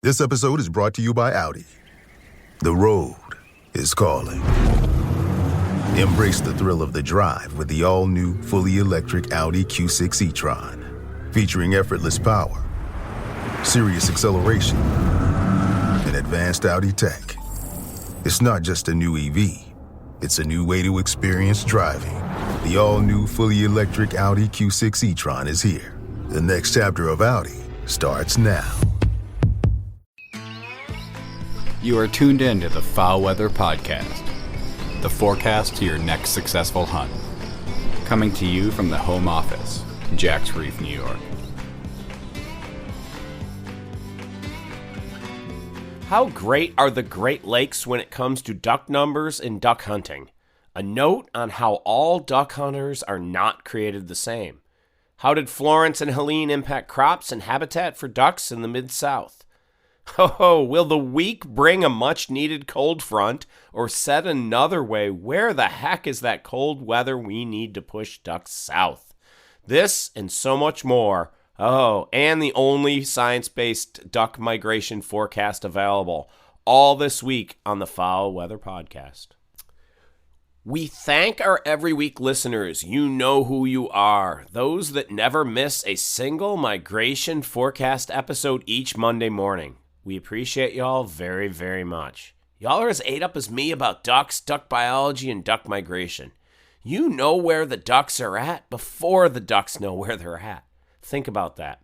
This episode is brought to you by Audi. The road is calling. Embrace the thrill of the drive with the all-new, fully electric Audi Q6 e-tron. Featuring effortless power, serious acceleration, and advanced Audi tech. It's not just a new EV. It's a new way to experience driving. The all-new, fully electric Audi Q6 e-tron is here. The next chapter of Audi starts now. You are tuned in to the FowlWeather Podcast, the forecast to your next successful hunt. Coming to you from the home office, Jack's Reef, New York. How great are the Great Lakes when it comes to duck numbers and duck hunting? A note on how all duck hunters are not created the same. How did Florence and Helene impact crops and habitat for ducks in the Mid-South? Oh, will the week bring a much-needed cold front? Or said another way, where the heck is that cold weather we need to push ducks south? This and so much more. Oh, and the only science-based duck migration forecast available. All this week on the FowlWeather Podcast. We thank our every week listeners. You know who you are. Those that never miss a single migration forecast episode each Monday morning. We appreciate y'all very, very much. Y'all are as ate up as me about ducks, duck biology, and duck migration. You know where the ducks are at before the ducks know where they're at. Think about that.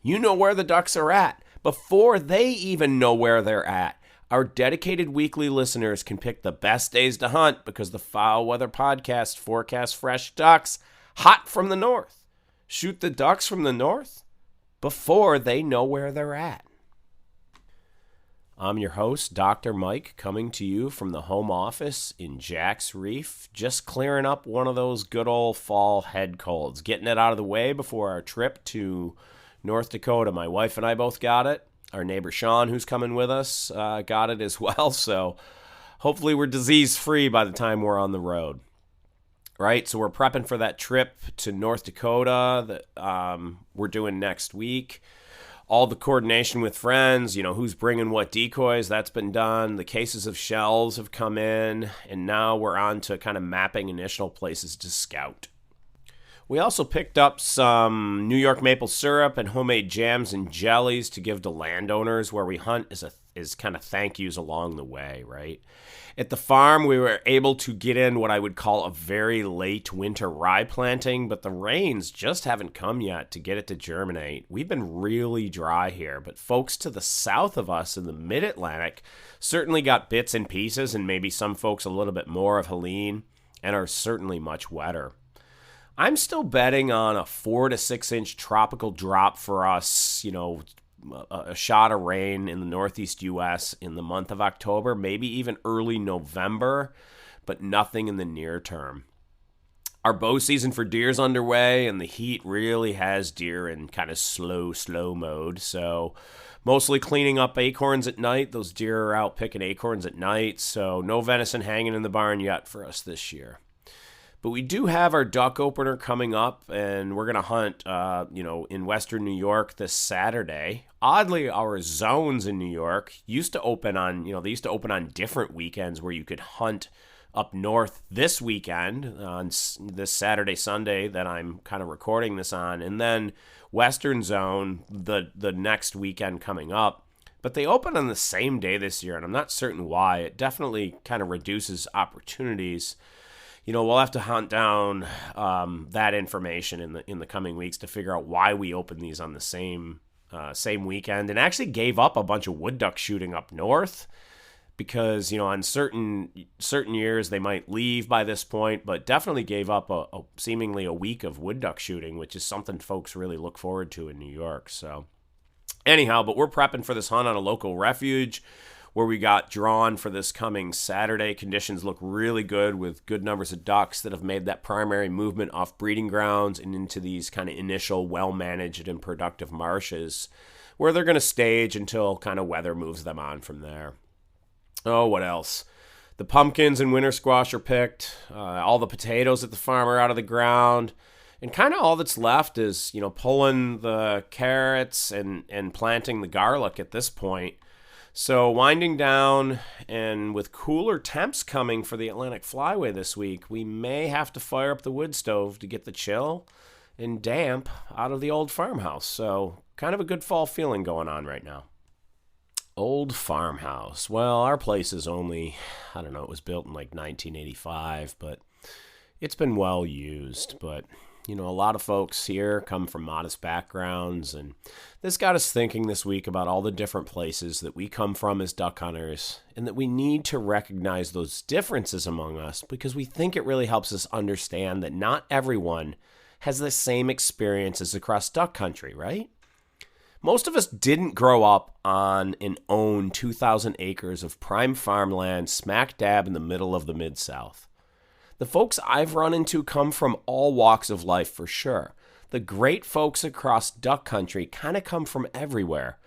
You know where the ducks are at before they even know where they're at. Our dedicated weekly listeners can pick the best days to hunt because the FowlWeather Podcast forecasts fresh ducks hot from the north. Shoot the ducks from the north before they know where they're at. I'm your host, Dr. Mike, coming to you from the home office in Jack's Reef, just clearing up one of those good old fall head colds, getting it out of the way before our trip to North Dakota. My wife and I both got it. Our neighbor Sean, who's coming with us, got it as well, so hopefully we're disease-free by the time we're on the road. Right, so we're prepping for that trip to North Dakota that we're doing next week. All the coordination with friends, you know, who's bringing what decoys, that's been done. The cases of shells have come in, and now we're on to kind of mapping initial places to scout. We also picked up some New York maple syrup and homemade jams and jellies to give to landowners where we hunt as kind of thank yous along the way, right? At the farm, we were able to get in what I would call a very late winter rye planting, but the rains just haven't come yet to get it to germinate. We've been really dry here, but folks to the south of us in the mid-Atlantic certainly got bits and pieces, and maybe some folks a little bit more of Helene, and are certainly much wetter. I'm still betting on a 4 to 6 inch tropical drop for us, you know, a shot of rain in the northeast U.S. in the month of October, maybe even early November, but nothing in the near term. Our bow season for deer's underway, and the heat really has deer in kind of slow mode, so mostly cleaning up acorns at night. Those deer are out picking acorns at night, so no venison hanging in the barn yet for us this year. But we do have our duck opener coming up, and we're going to hunt, in western New York this Saturday. Oddly, our zones in New York used to open on, they used to open on different weekends where you could hunt up north this weekend, on this Saturday, Sunday that I'm kind of recording this on, and then western zone the next weekend coming up. But they open on the same day this year, and I'm not certain why. It definitely kind of reduces opportunities. We'll have to hunt down that information in the coming weeks to figure out why we opened these on the same weekend, and actually gave up a bunch of wood duck shooting up north because on certain years they might leave by this point, but definitely gave up seemingly a week of wood duck shooting, which is something folks really look forward to in New York. So anyhow, but we're prepping for this hunt on a local refuge where we got drawn for this coming Saturday. Conditions look really good with good numbers of ducks that have made that primary movement off breeding grounds and into these kind of initial well-managed and productive marshes where they're going to stage until kind of weather moves them on from there. Oh, what else? The pumpkins and winter squash are picked. All the potatoes at the farm are out of the ground. And kind of all that's left is, pulling the carrots and planting the garlic at this point. So winding down, and with cooler temps coming for the Atlantic Flyway this week, we may have to fire up the wood stove to get the chill and damp out of the old farmhouse. So kind of a good fall feeling going on right now. Old farmhouse. Well, our place is only, it was built in like 1985, but it's been well used. But, a lot of folks here come from modest backgrounds, and this got us thinking this week about all the different places that we come from as duck hunters, and that we need to recognize those differences among us, because we think it really helps us understand that not everyone has the same experiences across duck country, right? Most of us didn't grow up on and own 2,000 acres of prime farmland smack dab in the middle of the Mid-South. The folks I've run into come from all walks of life for sure. The great folks across duck country kind of come from everywhere,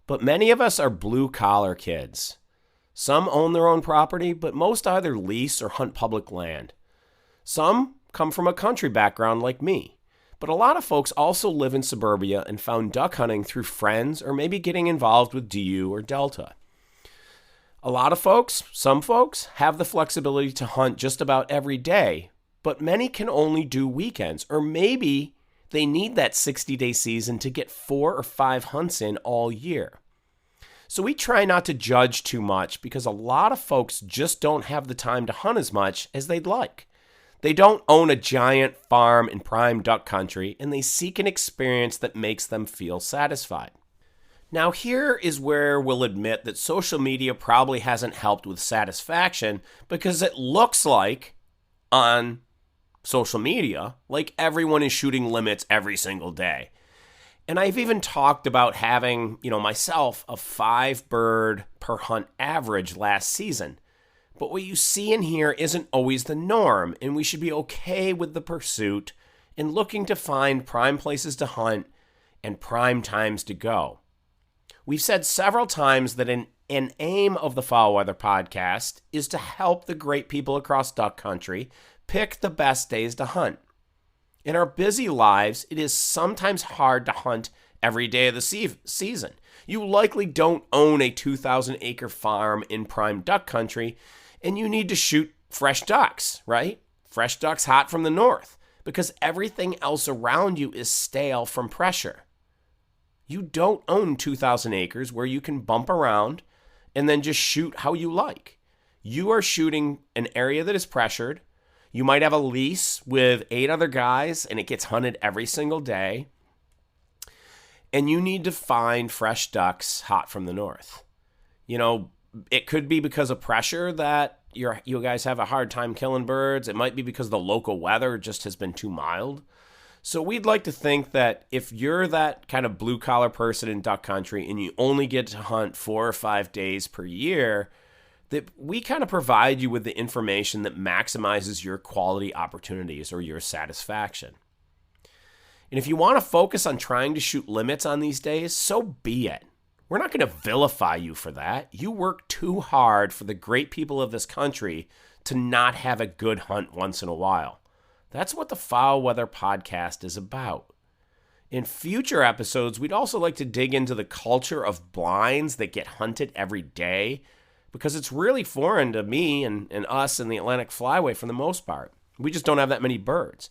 but many of us are blue-collar kids. Some own their own property, but most either lease or hunt public land. Some come from a country background like me, but a lot of folks also live in suburbia and found duck hunting through friends or maybe getting involved with DU or Delta. A lot of folks, some folks, have the flexibility to hunt just about every day, but many can only do weekends, or maybe they need that 60-day season to get 4 or 5 hunts in all year. So we try not to judge too much, because a lot of folks just don't have the time to hunt as much as they'd like. They don't own a giant farm in prime duck country, and they seek an experience that makes them feel satisfied. Now, here is where we'll admit that social media probably hasn't helped with satisfaction, because it looks like on social media like everyone is shooting limits every single day. And I've even talked about having, myself, a 5 bird per hunt average last season. But what you see in here isn't always the norm, and we should be okay with the pursuit and looking to find prime places to hunt and prime times to go. We've said several times that an aim of the FowlWeather Podcast is to help the great people across duck country pick the best days to hunt. In our busy lives, it is sometimes hard to hunt every day of the season. You likely don't own a 2,000-acre farm in prime duck country, and you need to shoot fresh ducks, right? Fresh ducks hot from the north, because everything else around you is stale from pressure. You don't own 2,000 acres where you can bump around and then just shoot how you like. You are shooting an area that is pressured. You might have a lease with 8 other guys, and it gets hunted every single day. And you need to find fresh ducks hot from the north. It could be because of pressure that you guys have a hard time killing birds. It might be because the local weather just has been too mild. So we'd like to think that if you're that kind of blue-collar person in duck country and you only get to hunt 4 or 5 days per year, that we kind of provide you with the information that maximizes your quality opportunities or your satisfaction. And if you want to focus on trying to shoot limits on these days, so be it. We're not going to vilify you for that. You work too hard for the great people of this country to not have a good hunt once in a while. That's what the FowlWeather Podcast is about. In future episodes, we'd also like to dig into the culture of blinds that get hunted every day, because it's really foreign to me and us in the Atlantic Flyway for the most part. We just don't have that many birds.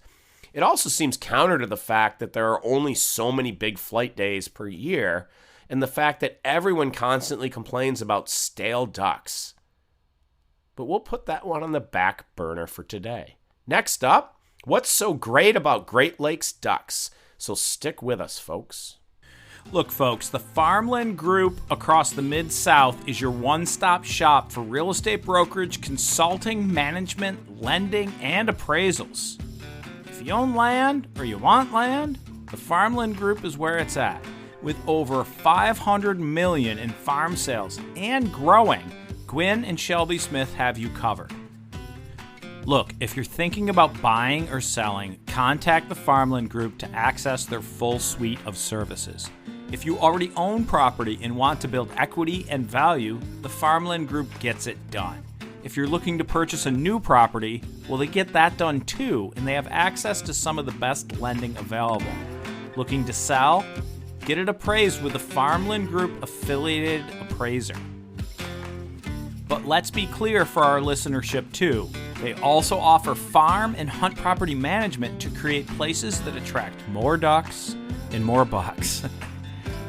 It also seems counter to the fact that there are only so many big flight days per year, and the fact that everyone constantly complains about stale ducks. But we'll put that one on the back burner for today. Next up, what's so great about Great Lakes ducks? So stick with us, folks. Look, folks, the Farmland Group across the Mid-South is your one-stop shop for real estate brokerage, consulting, management, lending, and appraisals. If you own land or you want land, the Farmland Group is where it's at. With over $500 million in farm sales and growing, Gwynn and Shelby Smith have you covered. Look, if you're thinking about buying or selling, contact the Farmland Group to access their full suite of services. If you already own property and want to build equity and value, the Farmland Group gets it done. if you're looking to purchase a new property, well, they get that done too, and they have access to some of the best lending available. Looking to sell? Get it appraised with a Farmland Group affiliated appraiser. But let's be clear for our listenership too. They also offer farm and hunt property management to create places that attract more ducks and more bucks.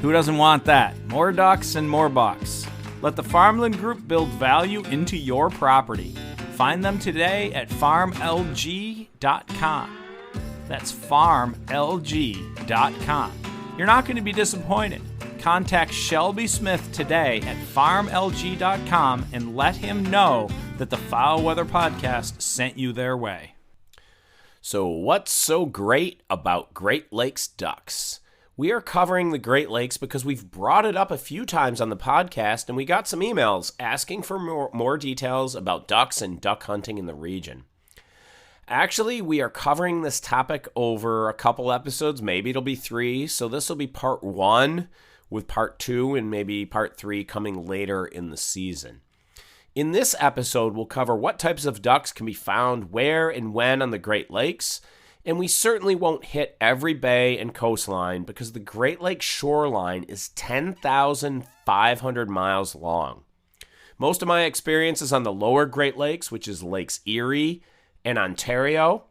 Who doesn't want that? More ducks and more bucks. Let the Farmland Group build value into your property. Find them today at farmlg.com. That's farmlg.com. You're not going to be disappointed. Contact Shelby Smith today at farmlg.com and let him know that the Foul Weather Podcast sent you their way. So what's so great about Great Lakes ducks? We are covering the Great Lakes because we've brought it up a few times on the podcast, and we got some emails asking for more details about ducks and duck hunting in the region. Actually, we are covering this topic over a couple episodes. Maybe it'll be 3, so this will be part 1 with part 2 and maybe part 3 coming later in the season. In this episode, we'll cover what types of ducks can be found where and when on the Great Lakes, and we certainly won't hit every bay and coastline because the Great Lakes shoreline is 10,500 miles long. Most of my experience is on the lower Great Lakes, which is Lakes Erie and Ontario.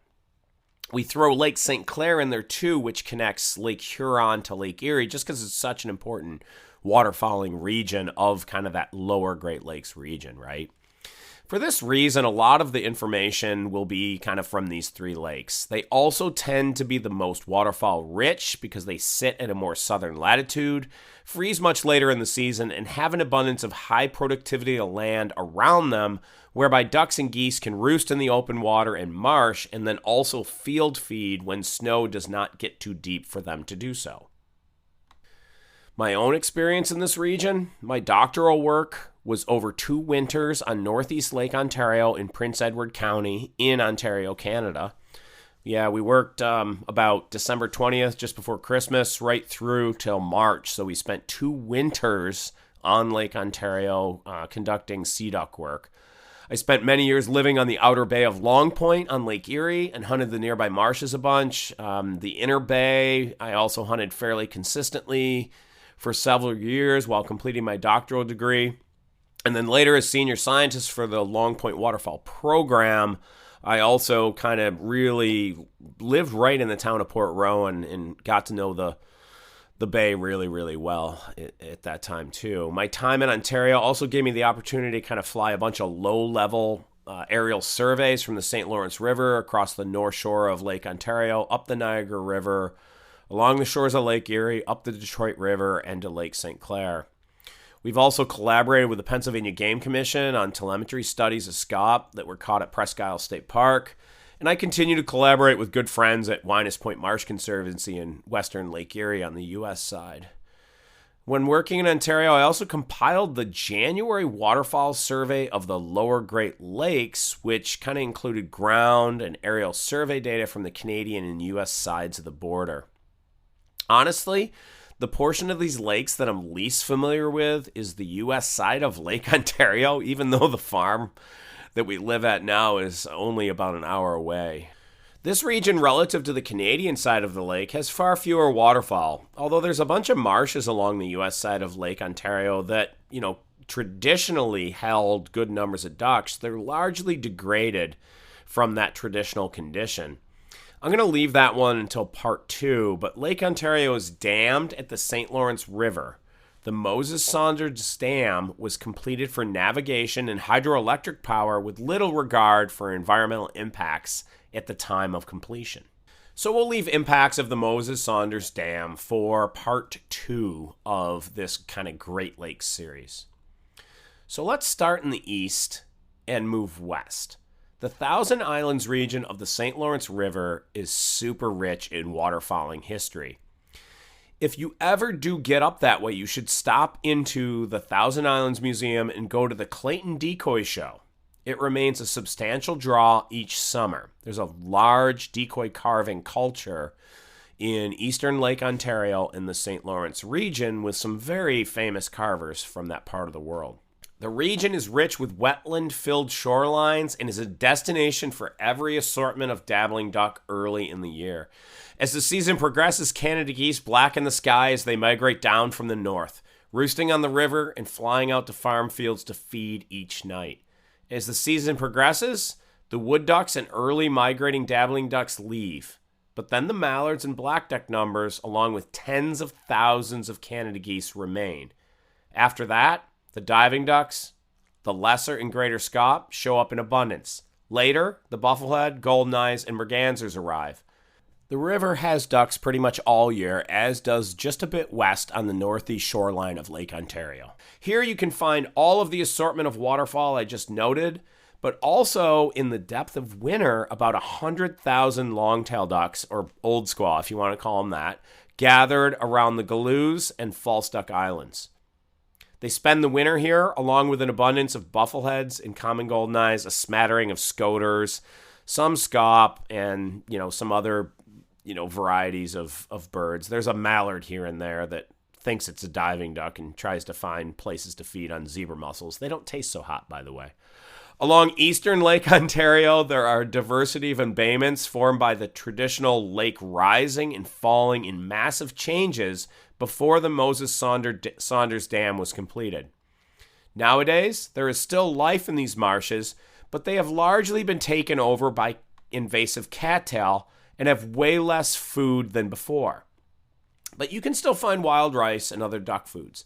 We throw Lake St. Clair in there too, which connects Lake Huron to Lake Erie, just because it's such an important waterfowling region of kind of that lower Great Lakes region, right? For this reason, a lot of the information will be kind of from these 3 lakes. They also tend to be the most waterfowl rich because they sit at a more southern latitude, freeze much later in the season, and have an abundance of high productivity of land around them, whereby ducks and geese can roost in the open water and marsh and then also field feed when snow does not get too deep for them to do so. My own experience in this region, my doctoral work was over 2 winters on Northeast Lake Ontario in Prince Edward County in Ontario, Canada. Yeah, we worked about December 20th, just before Christmas, right through till March. So we spent 2 winters on Lake Ontario conducting sea duck work. I spent many years living on the outer bay of Long Point on Lake Erie and hunted the nearby marshes a bunch. The inner bay, I also hunted fairly consistently for several years while completing my doctoral degree. And then later as senior scientist for the Long Point Waterfowl program, I also kind of really lived right in the town of Port Rowan and got to know the bay really, really well at that time too. My time in Ontario also gave me the opportunity to kind of fly a bunch of low-level aerial surveys from the St. Lawrence River across the north shore of Lake Ontario, up the Niagara River, along the shores of Lake Erie, up the Detroit River, and to Lake St. Clair. We've also collaborated with the Pennsylvania Game Commission on telemetry studies of scaup that were caught at Presque Isle State Park, and I continue to collaborate with good friends at Winus Point Marsh Conservancy in western Lake Erie on the U.S. side. When working in Ontario, I also compiled the January waterfowl survey of the lower Great Lakes, which kind of included ground and aerial survey data from the Canadian and U.S. sides of the border. Honestly, the portion of these lakes that I'm least familiar with is the U.S. side of Lake Ontario, even though the farm that we live at now is only about an hour away. This region, relative to the Canadian side of the lake, has far fewer waterfowl, although there's a bunch of marshes along the U.S. side of Lake Ontario that, traditionally held good numbers of ducks. They're largely degraded from that traditional condition. I'm going to leave that one until part 2, but Lake Ontario is dammed at the St. Lawrence River. The Moses Saunders Dam was completed for navigation and hydroelectric power with little regard for environmental impacts at the time of completion. So we'll leave impacts of the Moses Saunders Dam for part 2 of this kind of Great Lakes series. So let's start in the east and move west. The Thousand Islands region of the St. Lawrence River is super rich in waterfowling history. If you ever do get up that way, you should stop into the Thousand Islands Museum and go to the Clayton Decoy Show. It remains a substantial draw each summer. There's a large decoy carving culture in eastern Lake Ontario in the St. Lawrence region with some very famous carvers from that part of the world. The region is rich with wetland-filled shorelines and is a destination for every assortment of dabbling duck early in the year. As the season progresses, Canada geese blacken the sky as they migrate down from the north, roosting on the river and flying out to farm fields to feed each night. As the season progresses, the wood ducks and early migrating dabbling ducks leave, but then the mallards and black duck numbers, along with tens of thousands of Canada geese, remain. After that, the diving ducks, the lesser and greater scaup, show up in abundance. Later, the bufflehead, golden eyes, and mergansers arrive. The river has ducks pretty much all year, as does just a bit west on the northeast shoreline of Lake Ontario. Here you can find all of the assortment of waterfowl I just noted, but also in the depth of winter, about 100,000 longtail ducks, or old squaw if you want to call them that, gathered around the Galoos and False Duck Islands. They spend the winter here, along with an abundance of buffleheads and common golden eyes, a smattering of scoters, some scaup, and some other varieties of birds. There's a mallard here and there that thinks it's a diving duck and tries to find places to feed on zebra mussels. They don't taste so hot, by the way. Along eastern Lake Ontario, there are a diversity of embayments formed by the traditional lake rising and falling in massive changes before the Moses Saunders Dam was completed. Nowadays, there is still life in these marshes, but they have largely been taken over by invasive cattail and have way less food than before. But you can still find wild rice and other duck foods.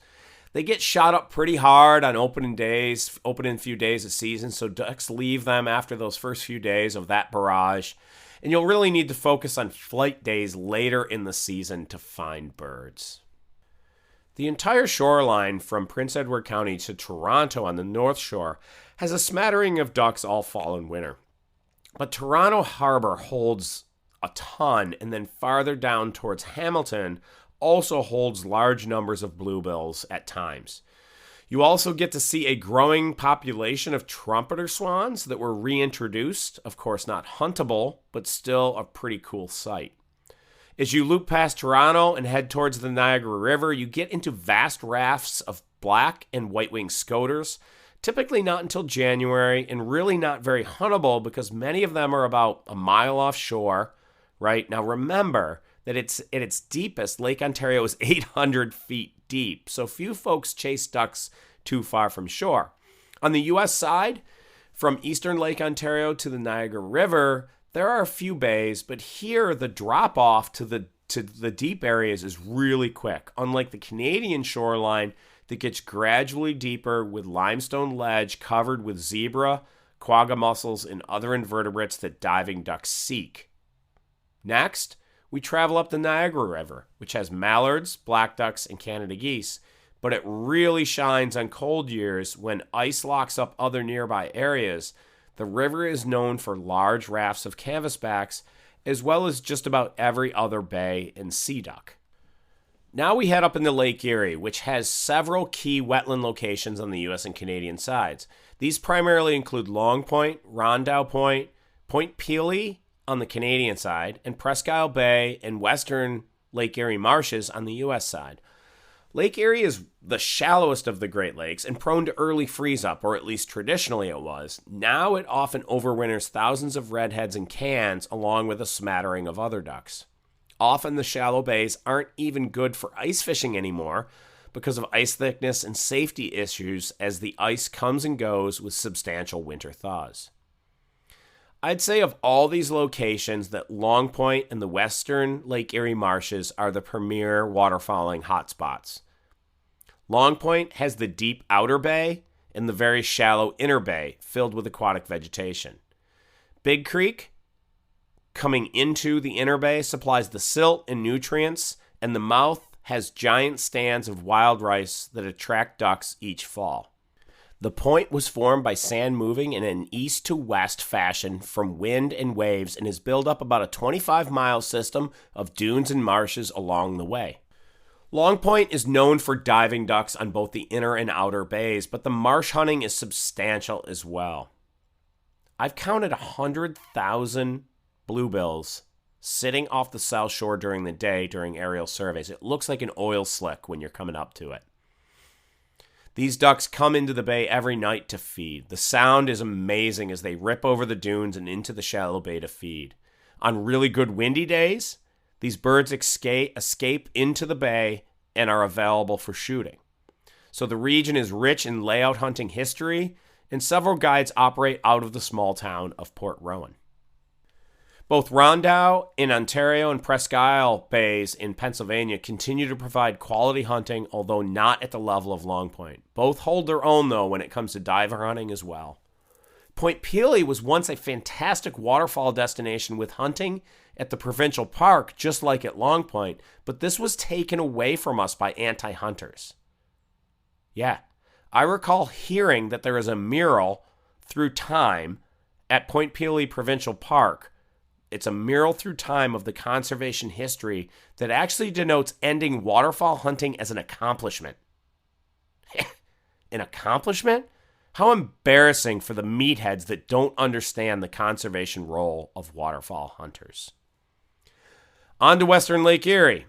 They get shot up pretty hard on opening few days of season, so ducks leave them after those first few days of that barrage, and you'll really need to focus on flight days later in the season to find birds. The entire shoreline from Prince Edward County to Toronto on the North Shore has a smattering of ducks all fall and winter. But Toronto Harbor holds a ton, and then farther down towards Hamilton also holds large numbers of bluebills at times. You also get to see a growing population of trumpeter swans that were reintroduced, of course not huntable, but still a pretty cool sight. As you loop past Toronto and head towards the Niagara River, you get into vast rafts of black and white-winged scoters, typically not until January, and really not very huntable because many of them are about a mile offshore. Right? Now remember that at its deepest, Lake Ontario is 800 feet deep, so few folks chase ducks too far from shore. On the U.S. side, from eastern Lake Ontario to the Niagara River, there are a few bays, but here the drop-off to the deep areas is really quick, unlike the Canadian shoreline that gets gradually deeper with limestone ledge covered with zebra, quagga mussels, and other invertebrates that diving ducks seek. Next, we travel up the Niagara River, which has mallards, black ducks, and Canada geese, but it really shines on cold years when ice locks up other nearby areas. The river is known for large rafts of canvasbacks, as well as just about every other bay and sea duck. Now we head up into Lake Erie, which has several key wetland locations on the U.S. and Canadian sides. These primarily include Long Point, Rondout Point, Point Pelee on the Canadian side, and Presque Isle Bay and western Lake Erie marshes on the U.S. side. Lake Erie is the shallowest of the Great Lakes and prone to early freeze-up, or at least traditionally it was. Now it often overwinters thousands of redheads and cans, along with a smattering of other ducks. Often the shallow bays aren't even good for ice fishing anymore because of ice thickness and safety issues as the ice comes and goes with substantial winter thaws. I'd say of all these locations that Long Point and the western Lake Erie marshes are the premier waterfowling hotspots. Long Point has the deep outer bay and the very shallow inner bay filled with aquatic vegetation. Big Creek, coming into the inner bay, supplies the silt and nutrients, and the mouth has giant stands of wild rice that attract ducks each fall. The point was formed by sand moving in an east to west fashion from wind and waves and is built up about a 25-mile system of dunes and marshes along the way. Long Point is known for diving ducks on both the inner and outer bays, but the marsh hunting is substantial as well. I've counted 100,000 bluebills sitting off the South Shore during the day during aerial surveys. It looks like an oil slick when you're coming up to it. These ducks come into the bay every night to feed. The sound is amazing as they rip over the dunes and into the shallow bay to feed. On really good windy days, these birds escape into the bay and are available for shooting. So the region is rich in layout hunting history, and several guides operate out of the small town of Port Rowan. Both Rondout in Ontario and Presque Isle Bays in Pennsylvania continue to provide quality hunting, although not at the level of Long Point. Both hold their own, though, when it comes to diver hunting as well. Point Pelee was once a fantastic waterfall destination with hunting at the provincial park, just like at Long Point, but this was taken away from us by anti-hunters. Yeah, I recall hearing that there is a mural through time at Point Pelee Provincial Park. It's a mural through time of the conservation history that actually denotes ending waterfall hunting as an accomplishment. An accomplishment? How embarrassing for the meatheads that don't understand the conservation role of waterfall hunters. On to Western Lake Erie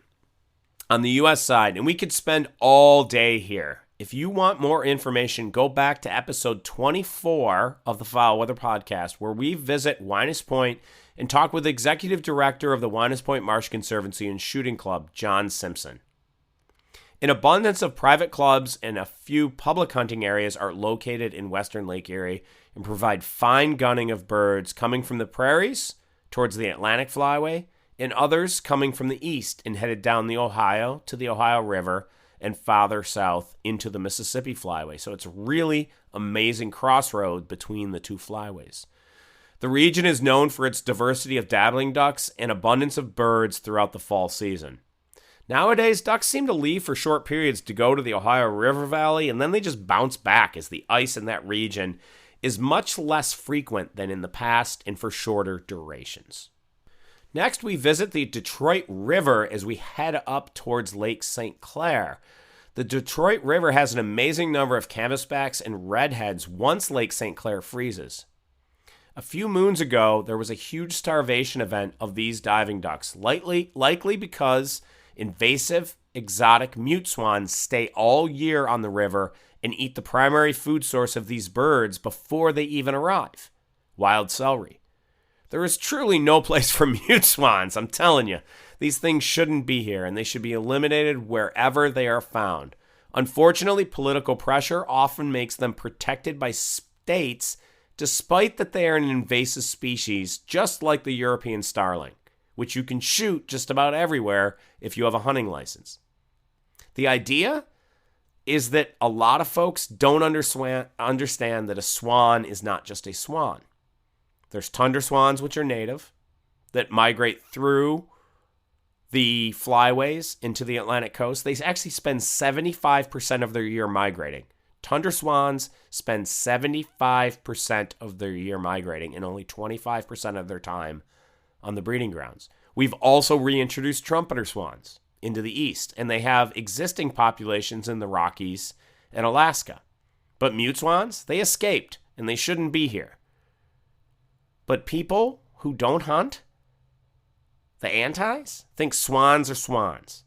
on the U.S. side, and we could spend all day here. If you want more information, go back to episode 24 of the FowlWeather Podcast, where we visit Winus Point and talk with Executive Director of the Winus Point Marsh Conservancy and Shooting Club, John Simpson. An abundance of private clubs and a few public hunting areas are located in Western Lake Erie and provide fine gunning of birds coming from the prairies towards the Atlantic Flyway and others coming from the east and headed down the Ohio to the Ohio River and farther south into the Mississippi Flyway. So it's a really amazing crossroad between the two flyways. The region is known for its diversity of dabbling ducks and abundance of birds throughout the fall season. Nowadays, ducks seem to leave for short periods to go to the Ohio River Valley, and then they just bounce back as the ice in that region is much less frequent than in the past and for shorter durations. Next, we visit the Detroit River as we head up towards Lake St. Clair. The Detroit River has an amazing number of canvasbacks and redheads once Lake St. Clair freezes. A few moons ago, there was a huge starvation event of these diving ducks, likely because invasive, exotic mute swans stay all year on the river and eat the primary food source of these birds before they even arrive, wild celery. There is truly no place for mute swans, I'm telling you. These things shouldn't be here, and they should be eliminated wherever they are found. Unfortunately, political pressure often makes them protected by states, despite that they are an invasive species, just like the European starling, which you can shoot just about everywhere if you have a hunting license. The idea is that a lot of folks don't understand that a swan is not just a swan. There's tundra swans, which are native, that migrate through the flyways into the Atlantic coast. They actually spend 75% of their year migrating. Tundra swans spend 75% of their year migrating and only 25% of their time on the breeding grounds. We've also reintroduced trumpeter swans into the east, and they have existing populations in the Rockies and Alaska. But mute swans, they escaped, and they shouldn't be here. But people who don't hunt, the antis, think swans are swans.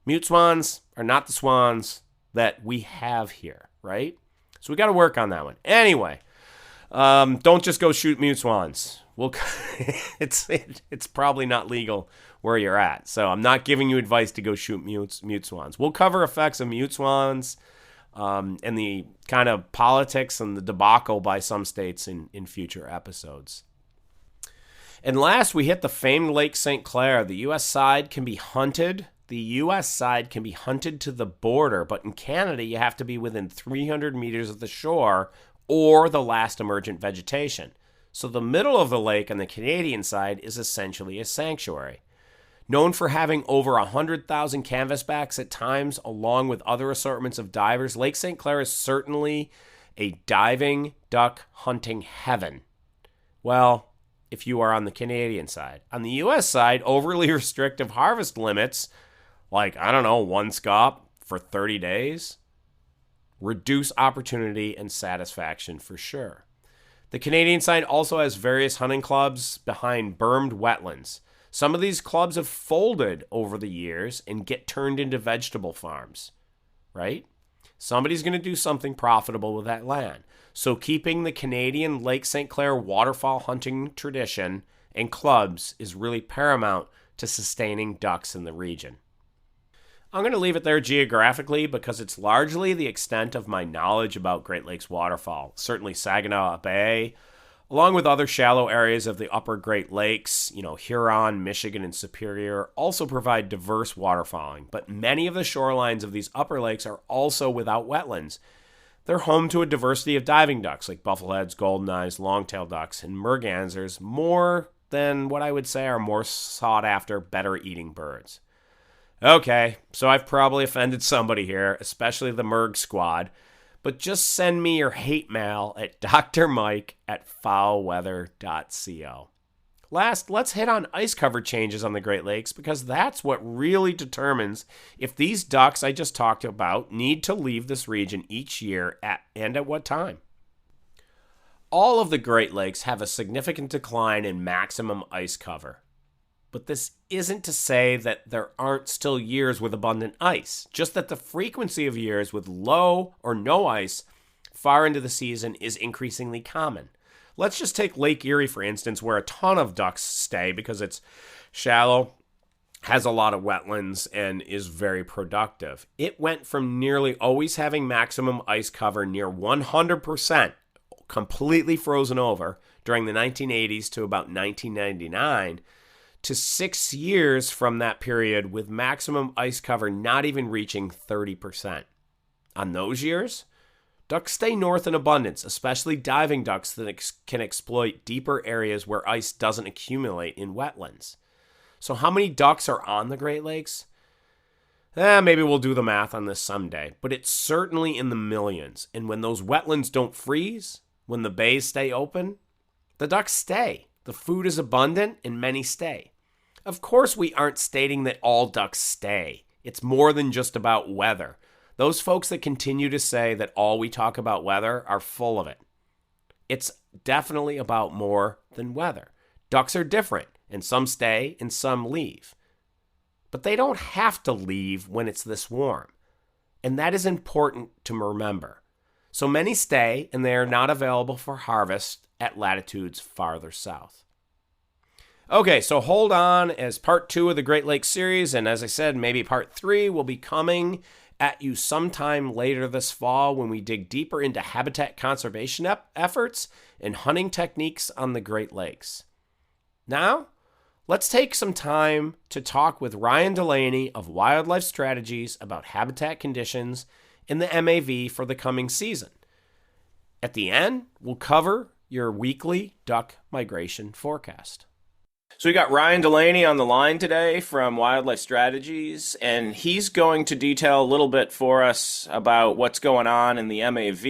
Mute swans are not the swans that we have here, right? So we got to work on that one. Anyway, don't just go shoot mute swans. It's probably not legal where you're at. So I'm not giving you advice to go shoot mute swans. We'll cover effects of mute swans and the kind of politics and the debacle by some states in future episodes. And last, we hit the famed Lake St. Clair. The U.S. side can be hunted. The U.S. side can be hunted to the border, but in Canada, you have to be within 300 meters of the shore or the last emergent vegetation. So the middle of the lake on the Canadian side is essentially a sanctuary. Known for having over 100,000 canvasbacks at times, along with other assortments of divers, Lake St. Clair is certainly a diving duck hunting heaven. Well, if you are on the Canadian side. On the U.S. side, overly restrictive harvest limits, like, one scop for 30 days, reduce opportunity and satisfaction for sure. The Canadian side also has various hunting clubs behind bermed wetlands. Some of these clubs have folded over the years and get turned into vegetable farms, right? Somebody's going to do something profitable with that land. So keeping the Canadian Lake St. Clair waterfowl hunting tradition and clubs is really paramount to sustaining ducks in the region. I'm going to leave it there geographically because it's largely the extent of my knowledge about Great Lakes waterfowl. Certainly Saginaw Bay, along with other shallow areas of the upper Great Lakes, Huron, Michigan, and Superior, also provide diverse waterfowling. But many of the shorelines of these upper lakes are also without wetlands. They're home to a diversity of diving ducks like buffleheads, golden eyes, long-tailed ducks, and mergansers, more than what I would say are more sought-after, better-eating birds. Okay, so I've probably offended somebody here, especially the Merg squad, but just send me your hate mail at drmike@fowlweather.co. Last, let's hit on ice cover changes on the Great Lakes because that's what really determines if these ducks I just talked about need to leave this region each year and at what time. All of the Great Lakes have a significant decline in maximum ice cover. But this isn't to say that there aren't still years with abundant ice, just that the frequency of years with low or no ice far into the season is increasingly common. Let's just take Lake Erie, for instance, where a ton of ducks stay because it's shallow, has a lot of wetlands, and is very productive. It went from nearly always having maximum ice cover near 100%, completely frozen over, during the 1980s to about 1999, to 6 years from that period with maximum ice cover not even reaching 30%. On those years, ducks stay north in abundance, especially diving ducks that can exploit deeper areas where ice doesn't accumulate in wetlands. So how many ducks are on the Great Lakes? Maybe we'll do the math on this someday, but it's certainly in the millions. And when those wetlands don't freeze, when the bays stay open, the ducks stay. The food is abundant and many stay. Of course, we aren't stating that all ducks stay. It's more than just about weather. Those folks that continue to say that all we talk about weather are full of it. It's definitely about more than weather. Ducks are different, and some stay and some leave. But they don't have to leave when it's this warm. And that is important to remember. So many stay, and they are not available for harvest at latitudes farther south. Okay, so hold on as part 2 of the Great Lakes series, and as I said, maybe part 3 will be coming at you sometime later this fall when we dig deeper into habitat conservation efforts and hunting techniques on the Great Lakes. Now, let's take some time to talk with Ryan Dulaney of Wildlife Strategies about habitat conditions in the MAV for the coming season. At the end, we'll cover your weekly duck migration forecast. So we got Ryan Dulaney on the line today from Wildlife Strategies, and he's going to detail a little bit for us about what's going on in the MAV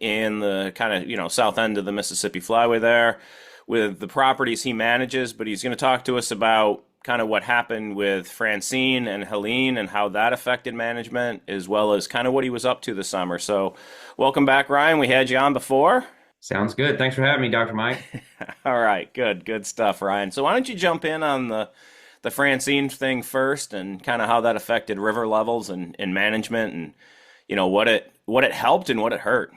in the kind of, south end of the Mississippi Flyway there with the properties he manages, but he's going to talk to us about kind of what happened with Francine and Helene and how that affected management, as well as kind of what he was up to this summer. So welcome back, Ryan. We had you on before. Sounds good. Thanks for having me, Dr. Mike. All right. Good stuff, Ryan. So why don't you jump in on the Francine thing first and kind of how that affected river levels and management and, what it helped and what it hurt.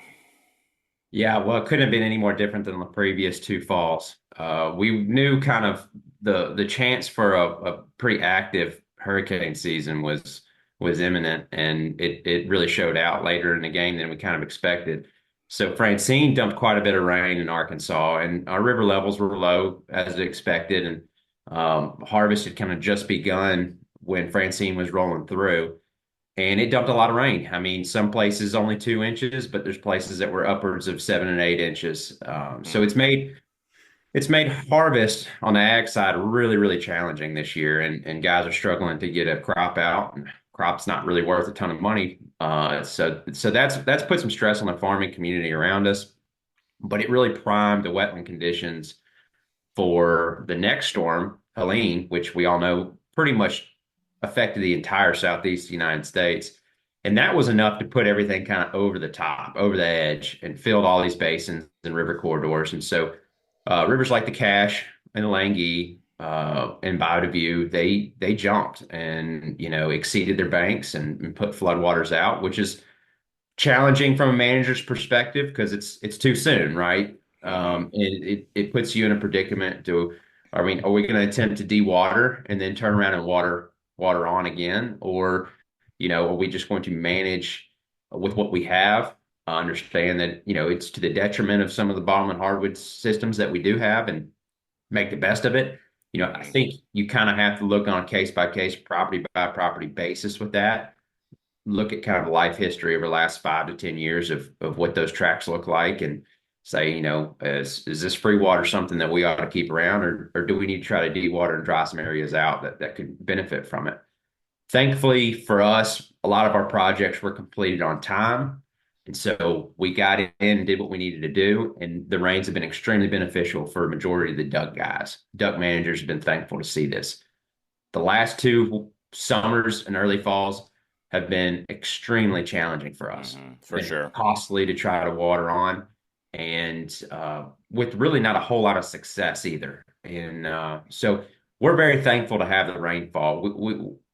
Yeah, well, it couldn't have been any more different than the previous 2 falls. We knew kind of the chance for a pretty active hurricane season was imminent, and it really showed out later in the game than we kind of expected. So Francine dumped quite a bit of rain in Arkansas, and our river levels were low as expected, and harvest had kind of just begun when Francine was rolling through, and it dumped a lot of rain. I mean, some places only 2 inches, but there's places that were upwards of 7 and 8 inches. So it's made harvest on the ag side really, really challenging this year, and guys are struggling to get a crop out, and crop's not really worth a ton of money. So that's put some stress on the farming community around us, but it really primed the wetland conditions for the next storm, Helene, which we all know pretty much affected the entire southeast United States. And that was enough to put everything kind of over the top, over the edge, and filled all these basins and river corridors. And so rivers like the Cache and the Langee and Bayou View, they jumped and exceeded their banks and put floodwaters out, which is challenging from a manager's perspective because it's too soon, right? It puts you in a predicament to, I mean, are we going to attempt to dewater and then turn around and water on again? Or, are we just going to manage with what we have? Understand that, it's to the detriment of some of the bottom and hardwood systems that we do have and make the best of it. I think you kind of have to look on a case by case, property by property basis with that. Look at kind of life history over the last 5 to 10 years of what those tracks look like and say, is this free water something that we ought to keep around or do we need to try to dewater and dry some areas out that could benefit from it? Thankfully for us, a lot of our projects were completed on time. And so we got in and did what we needed to do. And the rains have been extremely beneficial for a majority of the duck guys. Duck managers have been thankful to see this. The last 2 summers and early falls have been extremely challenging for us. For sure. Costly to try to water on and with really not a whole lot of success either. And so we're very thankful to have the rainfall.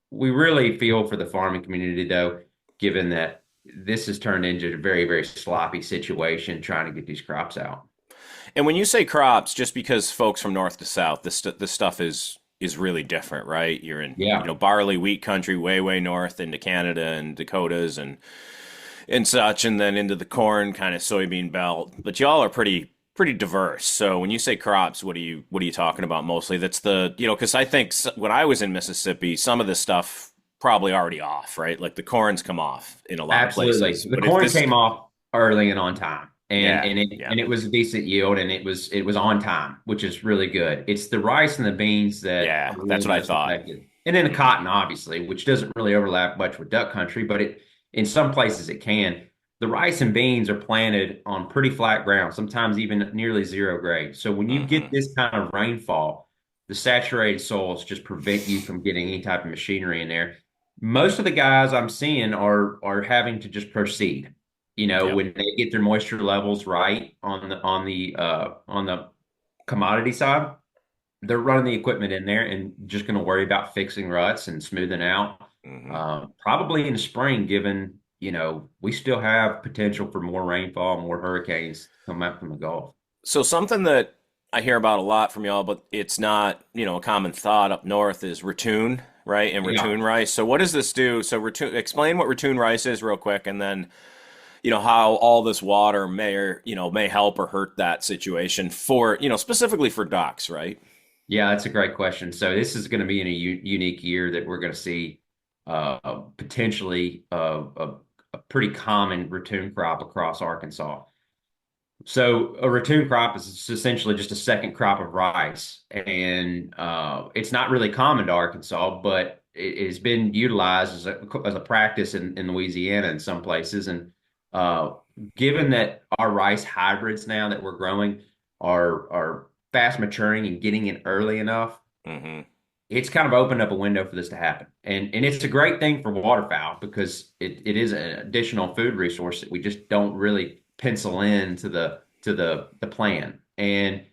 We really feel for the farming community, though, given that this has turned into a very, very sloppy situation trying to get these crops out. And when you say crops, just because folks from north to south, this stuff is really different, right? You're in barley, wheat country, way north into Canada and Dakotas and such, and then into the corn kind of soybean belt. But y'all are pretty diverse. So when you say crops, what are you talking about mostly? That's because I think when I was in Mississippi, some of this stuff probably already off, right? Like the corn's come off in a lot of places. The corn came off early and on time. And it was a decent yield and it was on time, which is really good. It's the rice and the beans that really that's what I thought. Affected. And then the cotton, obviously, which doesn't really overlap much with duck country, but in some places it can. The rice and beans are planted on pretty flat ground, sometimes even nearly 0 grade. So when you get this kind of rainfall, the saturated soils just prevent you from getting any type of machinery in there. Most of the guys I'm seeing are having to just proceed. When they get their moisture levels right on the commodity side, they're running the equipment in there and just going to worry about fixing ruts and smoothing out. Probably in the spring, given we still have potential for more rainfall, more hurricanes come out from the Gulf. So something that I hear about a lot from y'all, but it's not a common thought up north is ratoon, right? And ratoon rice. So what does this do? So explain what ratoon rice is real quick, and then how all this water may help or hurt that situation for specifically for ducks, right? Yeah, that's a great question. So this is going to be in a unique year that we're going to see potentially a pretty common ratoon crop across Arkansas. So a ratoon crop is essentially just a second crop of rice, and it's not really common to Arkansas, but it has been utilized as a practice in Louisiana in some places. And given that our rice hybrids now that we're growing are fast maturing and getting in early enough, it's kind of opened up a window for this to happen. And it's a great thing for waterfowl because it is an additional food resource that we just don't really pencil into the plan. And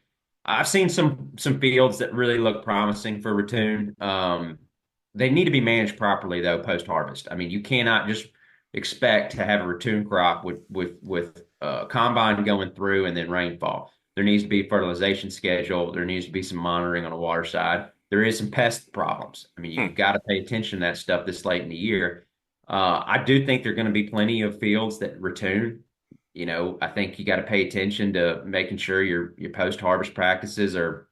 I've seen some fields that really look promising for ratoon. They need to be managed properly though post-harvest. I mean, you cannot just expect to have a ratoon crop with combine going through and then rainfall. There needs to be a fertilization schedule. There needs to be some monitoring on the water side. There is some pest problems. I mean, you've got to pay attention to that stuff this late in the year. I do think there are going to be plenty of fields that ratoon. I think you got to pay attention to making sure your post-harvest practices are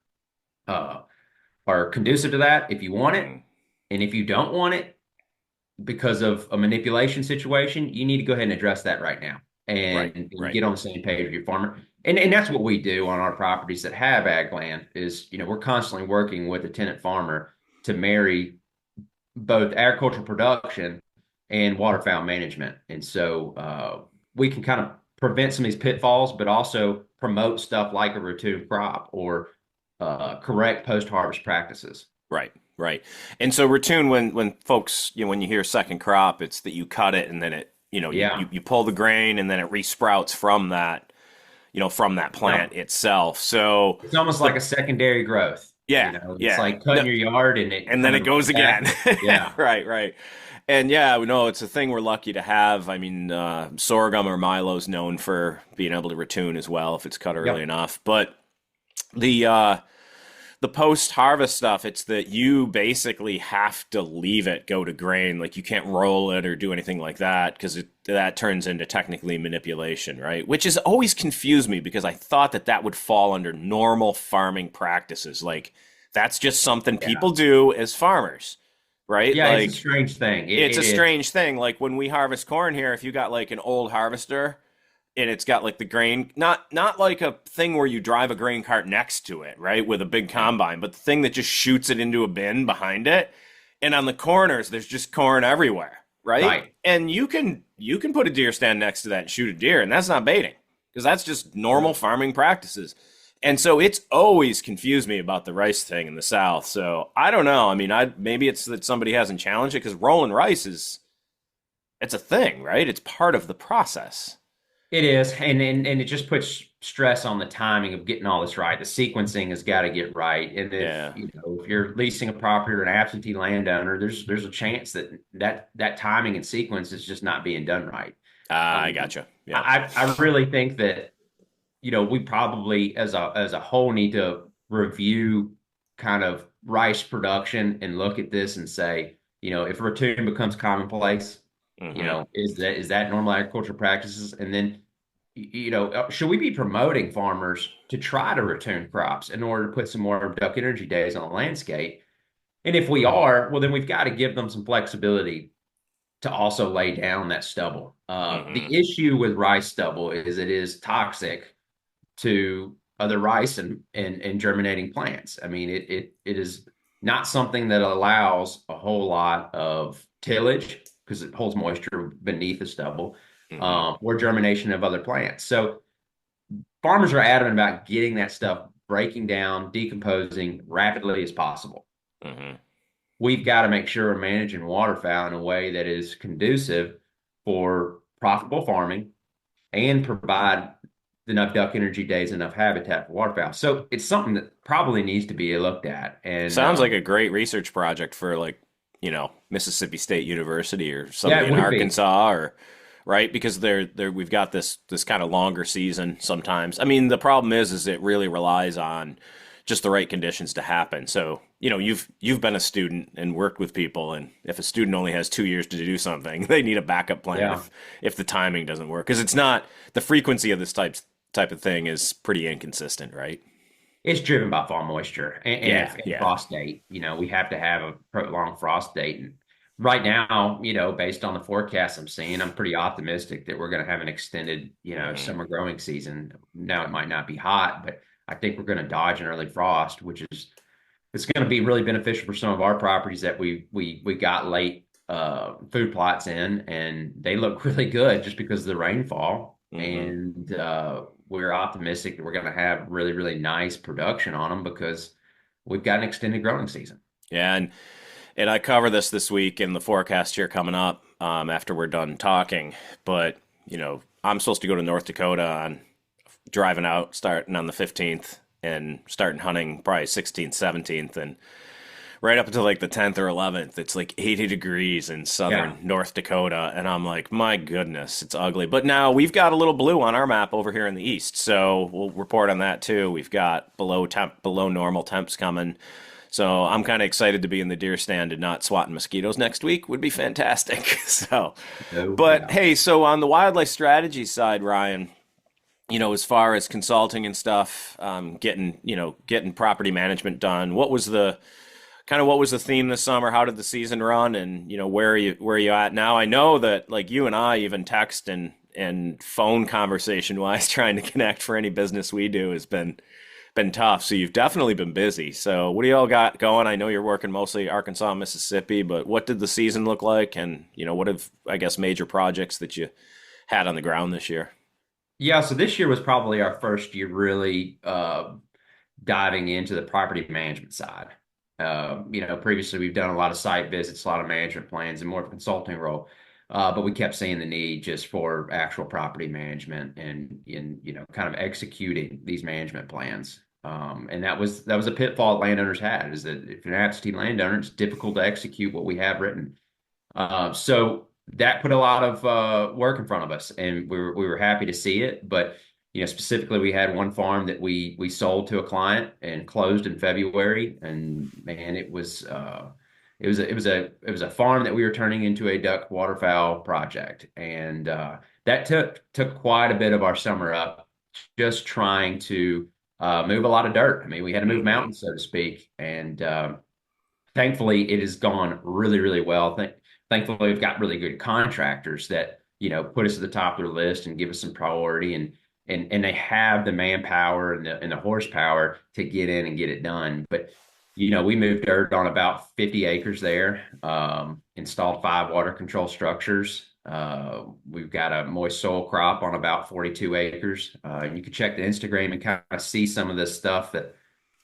conducive to that if you want it. And if you don't want it because of a manipulation situation, you need to go ahead and address that right now and get on the same page with your farmer. And that's what we do on our properties that have ag land is, we're constantly working with a tenant farmer to marry both agricultural production and waterfowl management. And so we can kind of prevent some of these pitfalls, but also promote stuff like a ratoon crop or correct post-harvest practices. Right. And so ratoon, when folks, when you hear second crop, it's that you cut it and then it, you pull the grain and then it resprouts from that, from that plant itself. So it's almost like a secondary growth. It's like cutting your yard and then it goes again. Yeah. Right. And yeah, no, it's a thing we're lucky to have. I mean, sorghum or milo's known for being able to retune as well if it's cut early Yep. enough. But the post-harvest stuff, it's that you basically have to leave it go to grain. Like you can't roll it or do anything like that because that turns into technically manipulation, right? Which has always confused me because I thought that would fall under normal farming practices. Like that's just something people do as farmers, right? Yeah, Like it's a strange thing. it's a It is. strange thing. Like when we harvest corn here, if you got like an old harvester and it's got like the grain, not like a thing where you drive a grain cart next to it, right, with a big combine, but the thing that just shoots it into a bin behind it. And on the corners, there's just corn everywhere, right? Right. And you can put a deer stand next to that and shoot a deer, and that's not baiting because that's just normal farming practices. And so it's always confused me about the rice thing in the South. So I don't know. I mean, maybe it's that somebody hasn't challenged it because rolling rice it's a thing, right? It's part of the process. It is, and it just puts stress on the timing of getting all this right. The sequencing has got to get right, and Yeah. if you're leasing a property or an absentee landowner, there's a chance that timing and sequence is just not being done right. I gotcha. Yeah. I really think that we probably as a whole need to review kind of rice production and look at this and say, if ratoon becomes commonplace, Mhm. is that normal agricultural practices? And then, should we be promoting farmers to try to return crops in order to put some more duck energy days on the landscape? And if we are, well, then we've got to give them some flexibility to also lay down that stubble. Mhm. The issue with rice stubble is it is toxic to other rice and germinating plants. I mean, it is not something that allows a whole lot of tillage because it holds moisture beneath the stubble, Mhm. or germination of other plants. So farmers are adamant about getting that stuff breaking down, decomposing rapidly as possible. Mhm. We've got to make sure we're managing waterfowl in a way that is conducive for profitable farming and provide enough duck energy days, enough habitat for waterfowl. So it's something that probably needs to be looked at. And Sounds like a great research project for like, Mississippi State University or yeah, somebody it in would be. Arkansas or right because we've got this kind of longer season sometimes. I mean, the problem is it really relies on just the right conditions to happen. So, you've been a student and worked with people, and if a student only has 2 years to do something, they need a backup plan Yeah. if the timing doesn't work because it's not the frequency of this type of thing is pretty inconsistent, right? It's driven by fall moisture Yeah, and yeah. frost date. We have to have a prolonged frost date. And right now, based on the forecast I'm seeing, I'm pretty optimistic that we're going to have an extended, Mhm. summer growing season. Now it might not be hot, but I think we're going to dodge an early frost, which is it's going to be really beneficial for some of our properties that we got late food plots in, and they look really good just because of the rainfall. Mhm. And we're optimistic that we're going to have really, really nice production on them because we've got an extended growing season. Yeah, and I cover this week in the forecast here coming up after we're done talking. But I'm supposed to go to North Dakota on driving out starting on the 15th and starting hunting probably 16th, 17th, and right up until like the 10th or 11th, it's like 80 degrees in Yeah. southern North Dakota. And I'm like, my goodness, it's ugly. But now we've got a little blue on our map over here in the east. So we'll report on that too. We've got below normal temps coming. So I'm kind of excited to be in the deer stand and not swatting mosquitoes next week would be fantastic. So, No but doubt. hey, so on the wildlife strategy side, Ryan, as far as consulting and stuff, getting property management done, what was the theme this summer? How did the season run? And where are you at now? I know that like you and I even text and phone conversation wise trying to connect for any business we do has been tough. So you've definitely been busy. So what do y'all got going? I know you're working mostly Arkansas, Mississippi, but what did the season look like? And what have I guess major projects that you had on the ground this year? Yeah, so this year was probably our first year really diving into the property management side. Previously we've done a lot of site visits, a lot of management plans, and more of a consulting role. But we kept seeing the need just for actual property management and in kind of executing these management plans. And that was a pitfall landowners had is that if you're an absentee landowner, it's difficult to execute what we have written. So that put a lot of work in front of us, and we were happy to see it. But specifically, we had one farm that we sold to a client and closed in February, and man, it was a farm that we were turning into a duck waterfowl project, and that took quite a bit of our summer up, just trying to move a lot of dirt. I mean, we had to move mountains, so to speak, and thankfully it has gone really, really well. Thankfully, we've got really good contractors that put us at the top of their list and give us some priority, and they have the manpower and the horsepower to get in and get it done. But we moved dirt on about 50 acres there, installed 5 water control structures. We've got a moist soil crop on about 42 acres. And you can check the Instagram and kind of see some of this stuff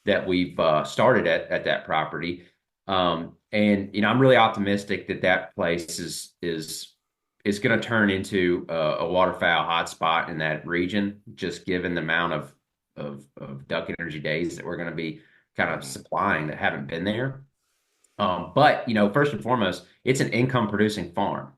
that we've started at that property. And I'm really optimistic that place is going to turn into a waterfowl hotspot in that region, just given the amount of duck energy days that we're going to be kind of supplying that haven't been there. But first and foremost, it's an income producing farm,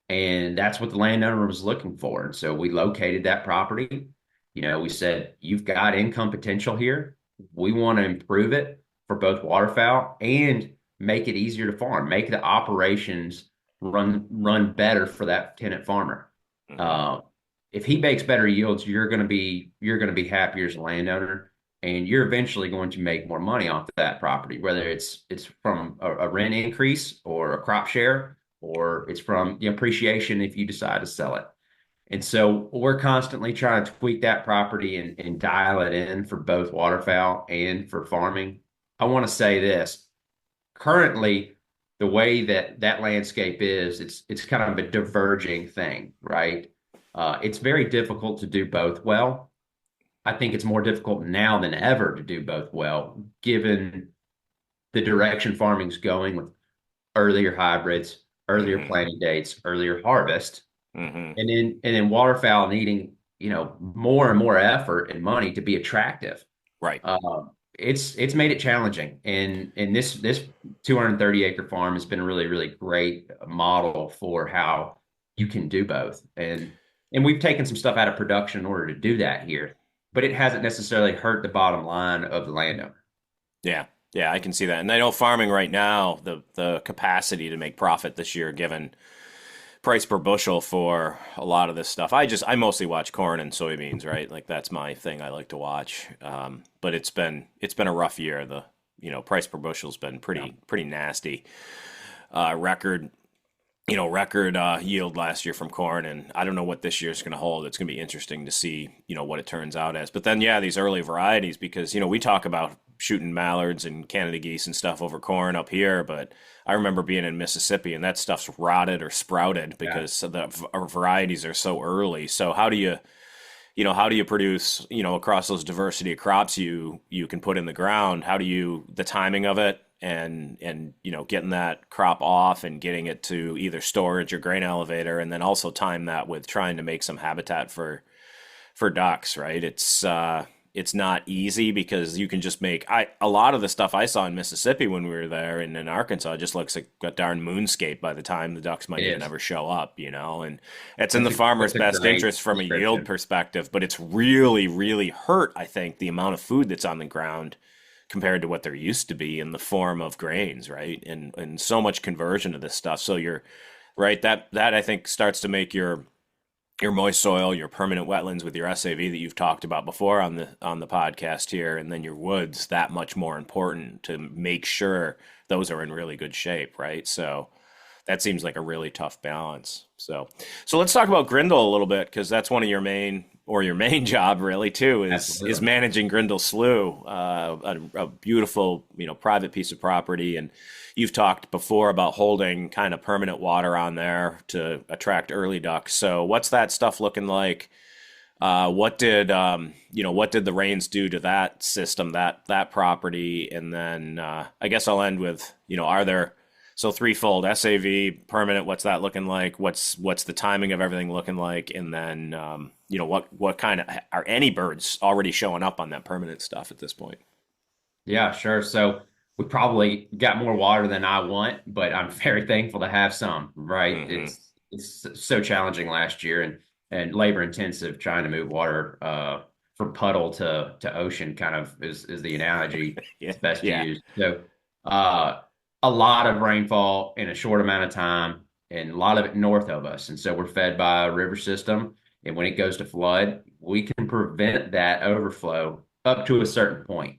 and that's what the landowner was looking for. And so we located that property. We said, you've got income potential here. We want to improve it for both waterfowl and make it easier to farm, make the operations run better for that tenant farmer. If he makes better yields, you're going to be happier as a landowner, and you're eventually going to make more money off that property, whether it's from a rent increase or a crop share, or it's from the appreciation if you decide to sell it. And so we're constantly trying to tweak that property and dial it in for both waterfowl and for farming. I want to say this. Currently, the way that landscape is, it's kind of a diverging thing, right? It's very difficult to do both well. I think it's more difficult now than ever to do both well, given the direction farming's going with earlier hybrids, earlier planting dates, earlier harvest, and then waterfowl needing more and more effort and money to be attractive. Right. It's made it challenging, and this 230 acre farm has been a really, really great model for how you can do both. And we've taken some stuff out of production in order to do that here, but it hasn't necessarily hurt the bottom line of the landowner. Yeah, I can see that. And I know farming right now, the capacity to make profit this year, given price per bushel for a lot of this stuff. I mostly watch corn and soybeans, right? Like that's my thing I like to watch. But it's been a rough year. The price per bushel's been pretty nasty. Record yield last year from corn, and I don't know what this year's going to hold. It's going to be interesting to see what it turns out as. But then these early varieties, because we talk about shooting mallards and Canada geese and stuff over corn up here, but I remember being in Mississippi and that stuff's rotted or sprouted because the varieties are so early. So how do you produce across those diversity of crops you can put in the ground? How do you the timing of it and getting that crop off and getting it to either storage or grain elevator, and then also time that with trying to make some habitat for ducks, right? It's not easy because you can just make a lot of the stuff I saw in Mississippi when we were there and in Arkansas just looks like a darn moonscape by the time the ducks might even ever show up, and it's in the farmer's best interest from a yield perspective, but it's really, really hurt, I think, the amount of food that's on the ground compared to what there used to be in the form of grains, right? And so much conversion of this stuff. So you're right, that I think starts to make your moist soil, your permanent wetlands with your SAV that you've talked about before on the podcast here, and then your woods that much more important to make sure those are in really good shape, right? So that seems like a really tough balance. So let's talk about Grindle a little bit, because that's one of your main job really too is managing Grindle Slough, a beautiful private piece of property. And you've talked before about holding kind of permanent water on there to attract early ducks. So what's that stuff looking like? What did the rains do to that system, that property? And then I guess I'll end with are there threefold: SAV, permanent, what's that looking like? What's the timing of everything looking like? And then, what kind of, are any birds already showing up on that permanent stuff at this point? Yeah, sure. So we probably got more water than I want, but I'm very thankful to have some, right? It's so challenging last year and labor intensive trying to move water from puddle to ocean kind of is the analogy Yeah. best to Yeah. use. So a lot of rainfall in a short amount of time and a lot of it north of us. And so we're fed by a river system. And when it goes to flood, we can prevent that overflow up to a certain point.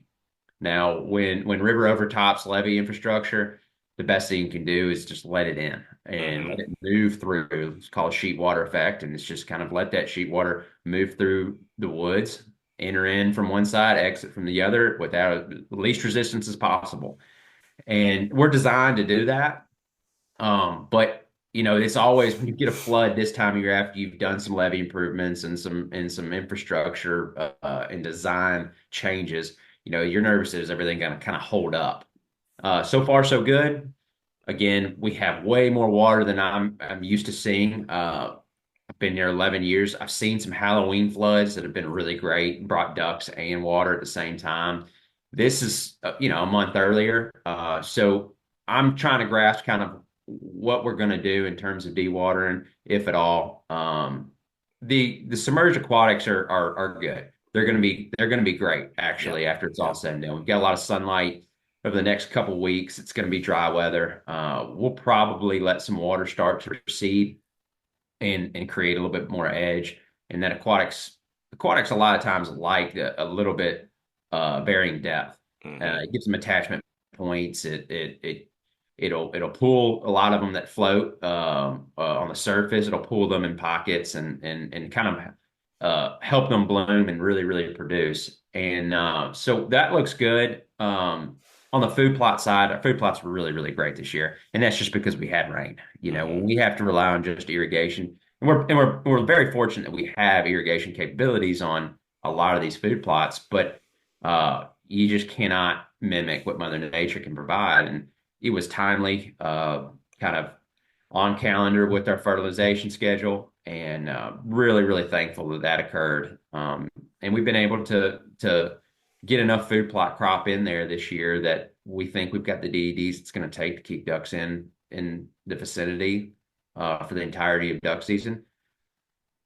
Now, when river overtops levee infrastructure, the best thing you can do is just let it in and let it move through. It's called sheet water effect, and it's just kind of let that sheet water move through the woods, enter in from one side, exit from the other without the least resistance as possible. And we're designed to do that. But it's always when you get a flood this time of year after you've done some levee improvements and some infrastructure and design changes, you're nervous is everything going to kind of hold up. So far, so good. Again, we have way more water than I'm used to seeing. I've been here 11 years. I've seen some Halloween floods that have been really great, brought ducks and water at the same time. This is, a month earlier. So I'm trying to grasp kind of what we're going to do in terms of dewatering, if at all. The submerged aquatics are good. They're going to be great actually after it's all said and done. We've got a lot of sunlight over the next couple of weeks. It's going to be dry weather. We'll probably let some water start to recede and create a little bit more edge. And then aquatics a lot of times like a little bit varying depth. It gives them attachment points. It'll pull a lot of them that float on the surface. It'll pull them in pockets and kind of help them bloom and really, really produce. And so that looks good. On the food plot side, our food plots were really, really great this year, and that's just because we had rain. When we have to rely on just irrigation, and we're very fortunate that we have irrigation capabilities on a lot of these food plots, but you just cannot mimic what Mother Nature can provide. And it was timely, kind of on calendar with our fertilization schedule, and really, really thankful that occurred. And we've been able to get enough food plot crop in there this year that we think we've got the DEDs it's going to take to keep ducks in the vicinity for the entirety of duck season.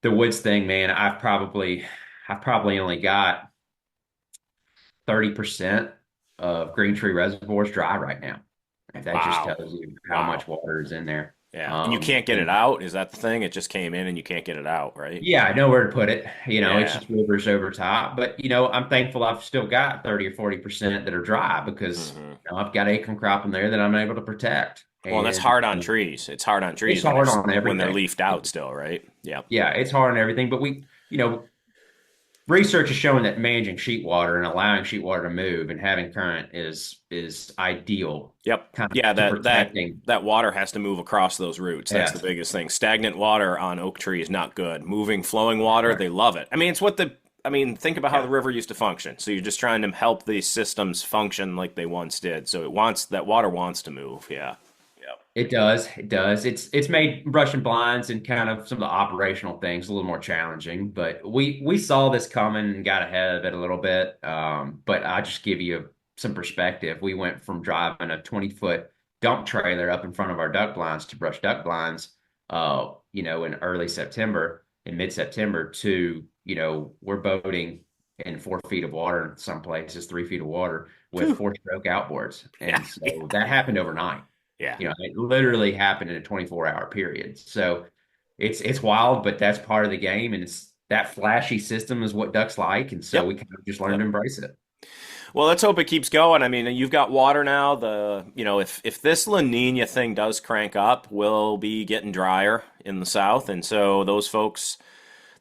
The woods thing, man, I've probably only got 30% of Green Tree reservoirs dry right now. If that just tells you how much water is in there. Yeah. And you can't get it out. Is that the thing? It just came in and you can't get it out, right? Yeah, I know where to put it. It's just rivers over top. But, I'm thankful I've still got 30 or 40% that are dry because I've got acorn crop in there that I'm able to protect. Well, that's hard on trees. It's hard on trees it's hard on everything. when they're leafed out still, right? Yeah. Yeah, it's hard on everything. But research is showing that managing sheet water and allowing sheet water to move and having current is ideal. Yep. That water has to move across those roots. That's the biggest thing. Stagnant water on oak tree is not good. Moving, flowing water, they love it. I mean, think about how the river used to function. So you're just trying to help these systems function like they once did. So that water wants to move. Yeah. It does. It's made brushing blinds and kind of some of the operational things a little more challenging, but we saw this coming and got ahead of it a little bit. But I'll just give you some perspective. We went from driving a 20-foot dump trailer up in front of our duck blinds to brush duck blinds, in early September, in mid-September to, we're boating in 4 feet of water in some places, 3 feet of water with 4-stroke outboards. And so that happened overnight. Yeah. It literally happened in a 24-hour period. So it's wild, but that's part of the game. And it's that flashy system is what ducks like. And so we kind of just learned to embrace it. Well, let's hope it keeps going. I mean, you've got water now. If this La Nina thing does crank up, we'll be getting drier in the south. And so those folks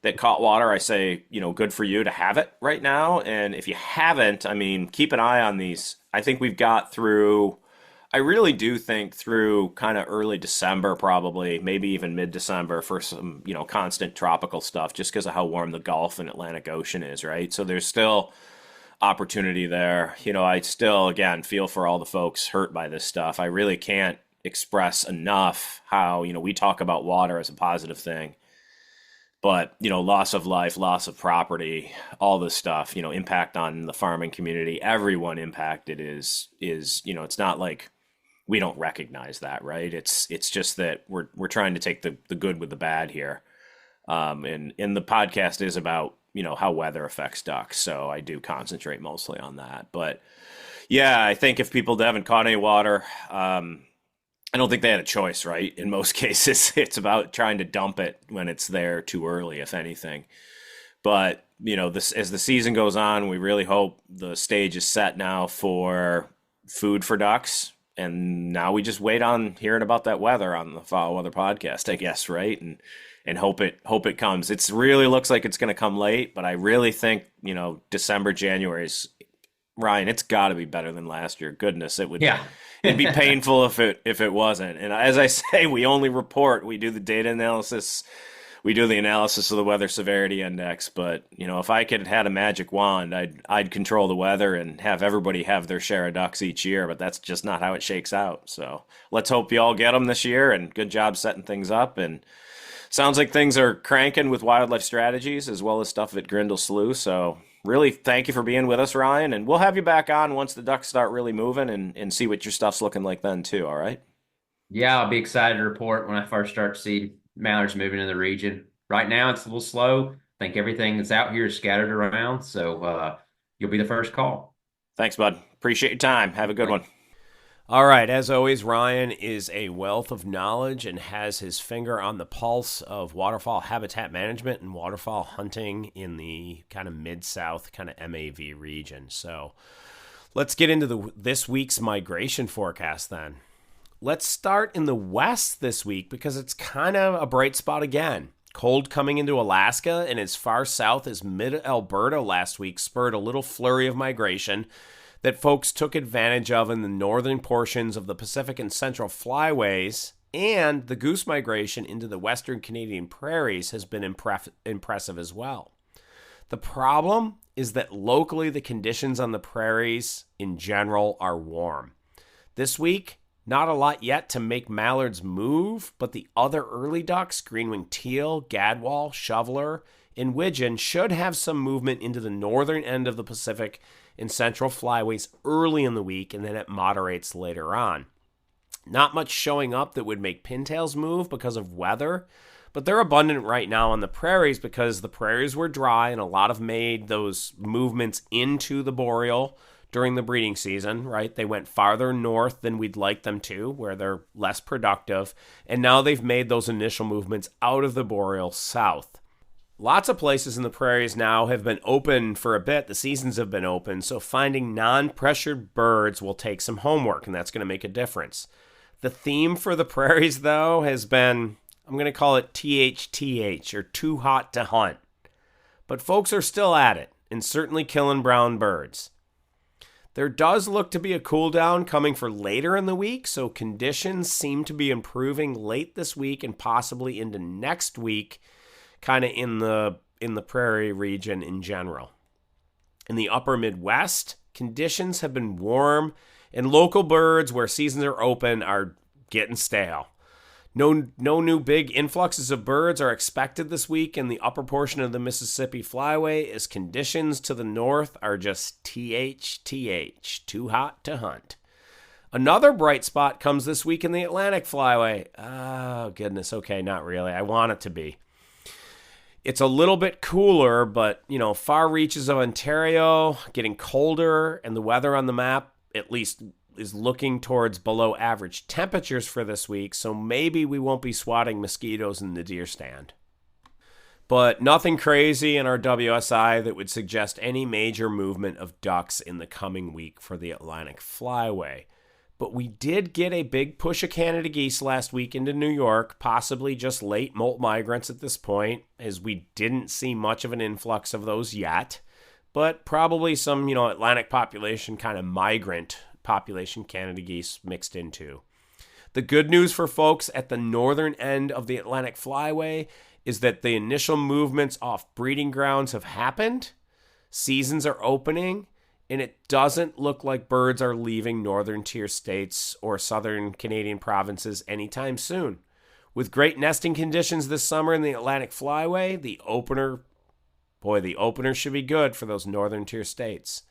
that caught water, I say, good for you to have it right now. And if you haven't, I mean, keep an eye on these. I think we've got through... I really do think through kind of early December, probably, maybe even mid-December for some, constant tropical stuff, just because of how warm the Gulf and Atlantic Ocean is, right? So there's still opportunity there. I still, again, feel for all the folks hurt by this stuff. I really can't express enough how, we talk about water as a positive thing. But, loss of life, loss of property, all this stuff, impact on the farming community, everyone impacted is, it's not like we don't recognize that, right? It's just that we're trying to take the good with the bad here. And the podcast is about, how weather affects ducks. So I do concentrate mostly on that. But yeah, I think if people haven't caught any water, I don't think they had a choice, right? In most cases, it's about trying to dump it when it's there too early, if anything. But, this, as the season goes on, we really hope the stage is set now for food for ducks. And now we just wait on hearing about that weather on the FowlWeather Podcast, I guess, right? And hope it comes. It really looks like it's going to come late, but I really think, December, January's, Ryan, it's got to be better than last year. Goodness, it would. Yeah. It'd be painful if it wasn't. And as I say, we only report. We do the data analysis. We do the analysis of the weather severity index. But if I could had a magic wand, I'd control the weather and have everybody have their share of ducks each year. But that's just not how it shakes out. So let's hope you all get them this year. And good job setting things up. And sounds like things are cranking with Wildlife Strategies as well as stuff at Grindle Slough. So really, thank you for being with us, Ryan. And we'll have you back on once the ducks start really moving and see what your stuff's looking like then, too. All right? Yeah, I'll be excited to report when I first start to see mallards moving in the region. Right now, it's a little slow. I think everything that's out here is scattered around. So you'll be the first call. Thanks, bud. Appreciate your time. Have a good one. All right, as always, Ryan is a wealth of knowledge and has his finger on the pulse of waterfowl habitat management and waterfowl hunting in the kind of Mid-South, kind of MAV region. So let's get into this week's migration forecast then. Let's start in the west this week because it's kind of a bright spot again. Cold coming into Alaska and as far south as mid-Alberta last week spurred a little flurry of migration that folks took advantage of in the northern portions of the Pacific and Central flyways, and the goose migration into the western Canadian prairies has been impressive as well. The problem is that locally the conditions on the prairies in general are warm. This week, not a lot yet to make mallards move, but the other early ducks, green-winged teal, gadwall, shoveler, and widgeon should have some movement into the northern end of the Pacific and Central flyways early in the week, and then it moderates later on. Not much showing up that would make pintails move because of weather, but they're abundant right now on the prairies because the prairies were dry and a lot have made those movements into the boreal during the breeding season, right? They went farther north than we'd like them to, where they're less productive, and now they've made those initial movements out of the boreal south. Lots of places in the prairies now have been open for a bit. The seasons have been open, so finding non-pressured birds will take some homework, and that's going to make a difference. The theme for the prairies, though, has been, I'm going to call it THTH, or too hot to hunt. But folks are still at it, and certainly killing brown birds. There does look to be a cool down coming for later in the week, so conditions seem to be improving late this week and possibly into next week, kind of in the prairie region in general. In the upper Midwest, conditions have been warm, and local birds where seasons are open are getting stale. No new big influxes of birds are expected this week in the upper portion of the Mississippi Flyway as conditions to the north are just THTH, too hot to hunt. Another bright spot comes this week in the Atlantic Flyway. Oh, goodness. Okay, not really. I want it to be. It's a little bit cooler, but, far reaches of Ontario getting colder, and the weather on the map, at least, is looking towards below average temperatures for this week, so maybe we won't be swatting mosquitoes in the deer stand. But nothing crazy in our WSI that would suggest any major movement of ducks in the coming week for the Atlantic Flyway. But we did get a big push of Canada geese last week into New York, possibly just late molt migrants at this point, as we didn't see much of an influx of those yet, but probably some, Atlantic population, kind of migrant population Canada geese mixed into. The good news for folks at the northern end of the Atlantic Flyway is that the initial movements off breeding grounds have happened, seasons are opening, and it doesn't look like birds are leaving northern tier states or southern Canadian provinces anytime soon. With great nesting conditions this summer in the Atlantic Flyway, the opener should be good for those northern tier states.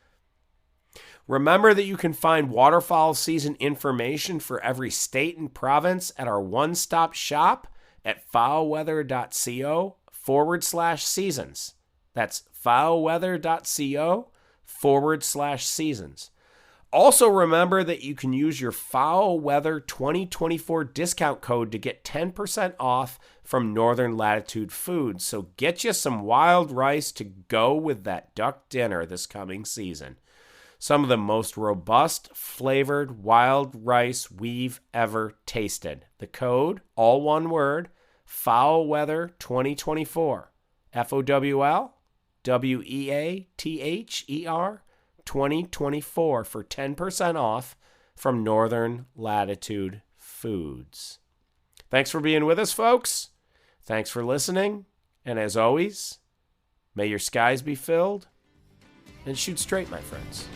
Remember that you can find waterfowl season information for every state and province at our one-stop shop at FowlWeather.co/seasons. That's FowlWeather.co/seasons. Also remember that you can use your FowlWeather 2024 discount code to get 10% off from Northern Latitude Foods. So get you some wild rice to go with that duck dinner this coming season. Some of the most robust flavored wild rice we've ever tasted. The code, all one word, FowlWeather 2024. FowlWeather 2024 for 10% off from Northern Latitude Foods. Thanks for being with us, folks. Thanks for listening. And as always, may your skies be filled and shoot straight, my friends.